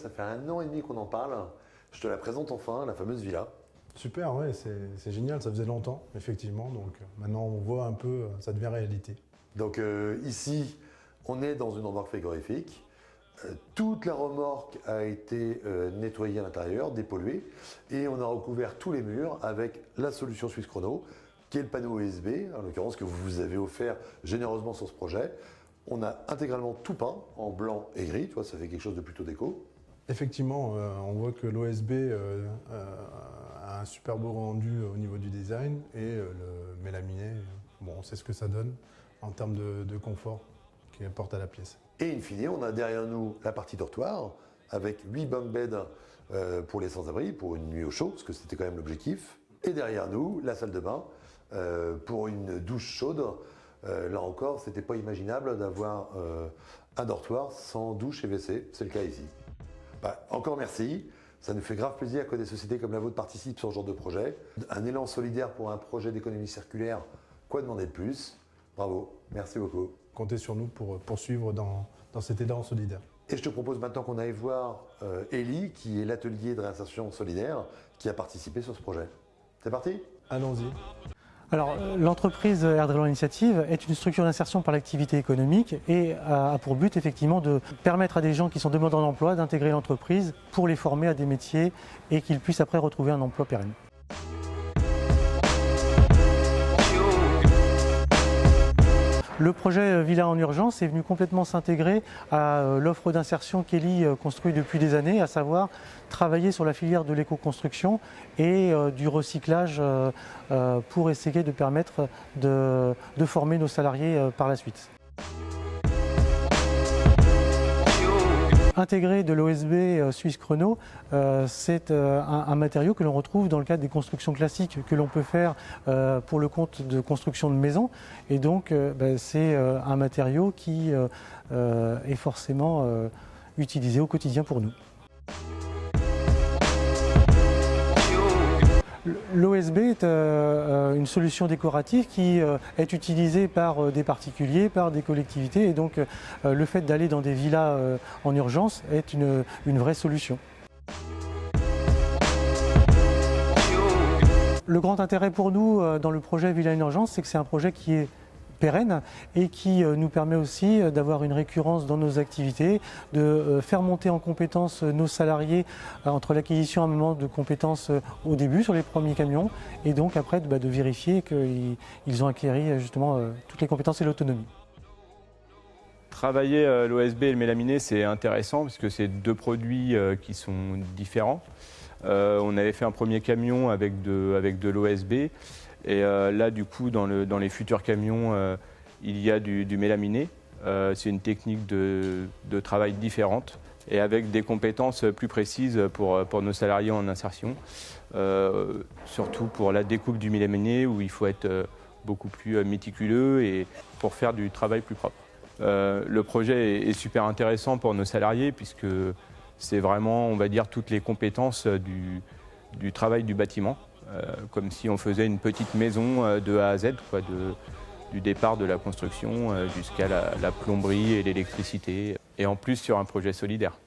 ça fait 1 an et demi qu'on en parle. Je te la présente enfin, la fameuse villa. Super, ouais, c'est génial, ça faisait longtemps, effectivement. Donc maintenant, on voit un peu, ça devient réalité. Donc ici, on est dans une remorque frigorifique. Toute la remorque a été nettoyée à l'intérieur, dépolluée, et on a recouvert tous les murs avec la solution Suisse Chrono, qui est le panneau USB, en l'occurrence que vous avez offert généreusement sur ce projet. On a intégralement tout peint en blanc et gris, tu vois, ça fait quelque chose de plutôt déco. Effectivement, on voit que l'OSB a un super beau rendu au niveau du design et le mélaminé, bon, on sait ce que ça donne en termes de confort qu'il apporte à la pièce. Et in fine, on a derrière nous la partie dortoir avec 8 bunk beds pour les sans-abri, pour une nuit au chaud, parce que c'était quand même l'objectif. Et derrière nous, la salle de bain pour une douche chaude. Là encore, c'était pas imaginable d'avoir un dortoir sans douche et WC, c'est le cas ici. Bah, encore merci, ça nous fait grave plaisir que des sociétés comme la vôtre participent sur ce genre de projet. Un élan solidaire pour un projet d'économie circulaire, quoi demander de plus? Bravo, merci beaucoup. Comptez sur nous pour poursuivre dans cet élan solidaire. Et je te propose maintenant qu'on aille voir Ellie, qui est l'atelier de réinsertion solidaire, qui a participé sur ce projet. C'est parti? Allons-y. Alors, l'entreprise Erdrelon Initiative est une structure d'insertion par l'activité économique et a pour but effectivement de permettre à des gens qui sont demandeurs d'emploi d'intégrer l'entreprise pour les former à des métiers et qu'ils puissent après retrouver un emploi pérenne. Le projet Villa en urgence est venu complètement s'intégrer à l'offre d'insertion qu'Ellie construit depuis des années, à savoir travailler sur la filière de l'éco-construction et du recyclage pour essayer de permettre de former nos salariés par la suite. Intégrer de l'OSB Suisse Chrono, c'est un matériau que l'on retrouve dans le cadre des constructions classiques que l'on peut faire pour le compte de construction de maisons. Et donc, c'est un matériau qui est forcément utilisé au quotidien pour nous. L'OSB est une solution décorative qui est utilisée par des particuliers, par des collectivités et donc le fait d'aller dans des villas en urgence est une vraie solution. Le grand intérêt pour nous dans le projet Villa en urgence, c'est que c'est un projet qui est pérenne et qui nous permet aussi d'avoir une récurrence dans nos activités, de faire monter en compétences nos salariés entre l'acquisition à un moment de compétences au début sur les premiers camions et donc après de vérifier qu'ils ont acquis justement toutes les compétences et l'autonomie. Travailler l'OSB et le mélaminé, c'est intéressant parce que c'est deux produits qui sont différents. On avait fait un premier camion avec de l'OSB. Et là, du coup, dans les futurs camions, il y a du mélaminé. C'est une technique de travail différente et avec des compétences plus précises pour nos salariés en insertion. Surtout pour la découpe du mélaminé où il faut être beaucoup plus méticuleux et pour faire du travail plus propre. Le projet est super intéressant pour nos salariés puisque c'est vraiment, on va dire, toutes les compétences du travail du bâtiment. Comme si on faisait une petite maison de A à Z, quoi, du départ de la construction jusqu'à la plomberie et l'électricité, et en plus sur un projet solidaire.